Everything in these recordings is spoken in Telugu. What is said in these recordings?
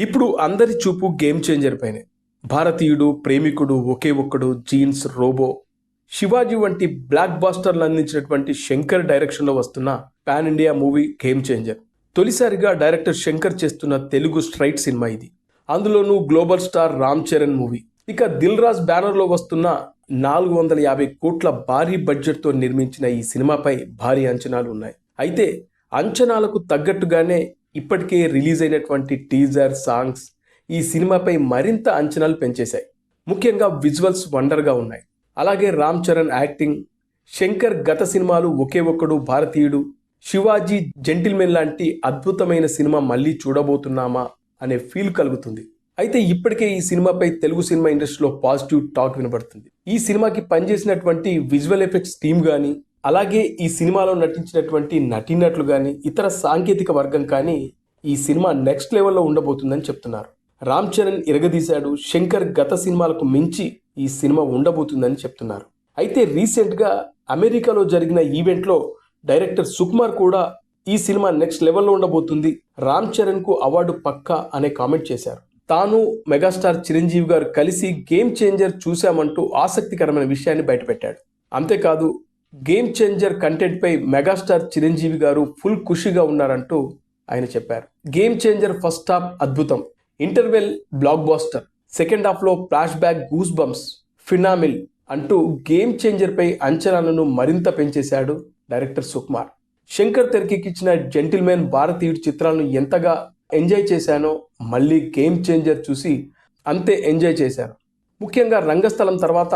ఇప్పుడు అందరి చూపు గేమ్ చేంజర్ పైనే. భారతీయుడు, ప్రేమికుడు, ఒకే ఒక్కడు, జీన్స్, రోబో, శివాజీ వంటి బ్లాక్ బాస్టర్లు అందించినటువంటి శంకర్ డైరెక్షన్లో వస్తున్న pan India movie game changer. తొలిసారిగా డైరెక్టర్ శంకర్ చేస్తున్న తెలుగు స్ట్రైట్ సినిమా ఇది. అందులోనూ global star Ram Charan movie. ఇక దిల్ రాజ్ బ్యానర్లో వస్తున్న 450 కోట్ల భారీ బడ్జెట్తో నిర్మించిన ఈ సినిమాపై భారీ అంచనాలు ఉన్నాయి. అయితే అంచనాలకు తగ్గట్టుగానే ఇప్పటికే రిలీజ్ అయినటువంటి టీజర్, సాంగ్స్ ఈ సినిమాపై మరింత అంచనాలు పెంచేశాయి. ముఖ్యంగా విజువల్స్ వండర్గా ఉన్నాయి. అలాగే రామ్ చరణ్ యాక్టింగ్, శంకర్ గత సినిమాలు ఒకే ఒక్కడు, భారతీయుడు, శివాజీ, జెంటిల్మెన్ లాంటి అద్భుతమైన సినిమా మళ్ళీ చూడబోతున్నామా అనే ఫీల్ కలుగుతుంది. అయితే ఇప్పటికే ఈ సినిమాపై తెలుగు సినిమా ఇండస్ట్రీలో పాజిటివ్ టాక్ వినబడుతుంది. ఈ సినిమాకి పనిచేసినటువంటి విజువల్ ఎఫెక్ట్స్ టీమ్ కానీ, అలాగే ఈ సినిమాలో నటించినటువంటి నటీనటులు కానీ, ఇతర సాంకేతిక వర్గం కానీ ఈ సినిమా నెక్స్ట్ లెవెల్లో ఉండబోతుందని చెప్తున్నారు. రామ్ చరణ్ ఇరగదీశాడు, శంకర్ గత సినిమాలకు మించి ఈ సినిమా ఉండబోతుందని చెప్తున్నారు. అయితే రీసెంట్గా అమెరికాలో జరిగిన ఈవెంట్లో డైరెక్టర్ సుకుమార్ కూడా ఈ సినిమా నెక్స్ట్ లెవెల్లో ఉండబోతుంది, రామ్ చరణ్కు అవార్డు పక్కా అనే కామెంట్ చేశారు. తాను మెగాస్టార్ చిరంజీవి గారు కలిసి గేమ్ చేంజర్ చూశామంటూ ఆసక్తికరమైన విషయాన్ని బయటపెట్టాడు. అంతేకాదు గేమ్ చేంజర్ కంటెంట్పై మెగాస్టార్ చిరంజీవి గారు ఫుల్ ఖుషిగా ఉన్నారంటూ ఆయన చెప్పారు. గేమ్ చేంజర్ ఫస్ట్ హాఫ్ అద్భుతం, ఇంటర్వెల్ బ్లాక్ బాస్టర్, సెకండ్ హాఫ్లో ఫ్లాష్ బ్యాక్, గూస్ బంప్స్, ఫినామిల్ అంటూ గేమ్ చేంజర్పై అంచనాలను మరింత పెంచేశాడు డైరెక్టర్ సుకుమార్. శంకర్ తెరకెక్కించిన జెంటిల్మెన్, భారతీయుడు చిత్రాలను ఎంతగా ఎంజాయ్ చేశానో మళ్ళీ గేమ్ చేంజర్ చూసి అంతే ఎంజాయ్ చేశాను. ముఖ్యంగా రంగస్థలం తర్వాత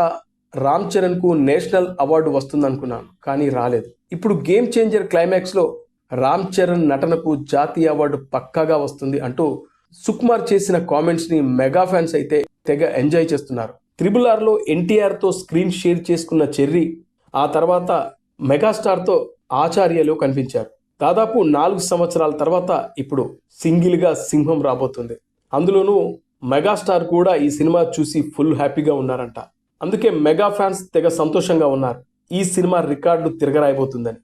రామ్ చరణ్కు నేషనల్ అవార్డు వస్తుందనుకున్నాను, కానీ రాలేదు. ఇప్పుడు గేమ్ చేంజర్ క్లైమాక్స్లో రామ్ చరణ్ నటనకు జాతీయ అవార్డు పక్కాగా వస్తుంది అంటూ సుకుమార్ చేసిన కామెంట్స్ని మెగా ఫ్యాన్స్ అయితే తెగ ఎంజాయ్ చేస్తున్నారు. RRRలో ఎన్టీఆర్తో స్క్రీన్ షేర్ చేసుకున్న చెర్రీ ఆ తర్వాత మెగాస్టార్తో ఆచార్యలో కనిపించారు. దాదాపు 4 సంవత్సరాల తర్వాత ఇప్పుడు సింగిల్గా సింహం రాబోతుంది. అందులోనూ మెగాస్టార్ కూడా ఈ సినిమా చూసి ఫుల్ హ్యాపీగా ఉన్నారంట. అందుకే మెగా ఫ్యాన్స్ తెగ సంతోషంగా ఉన్నారు. ఈ సినిమా రికార్డులు తిరగరాయబోతుందని.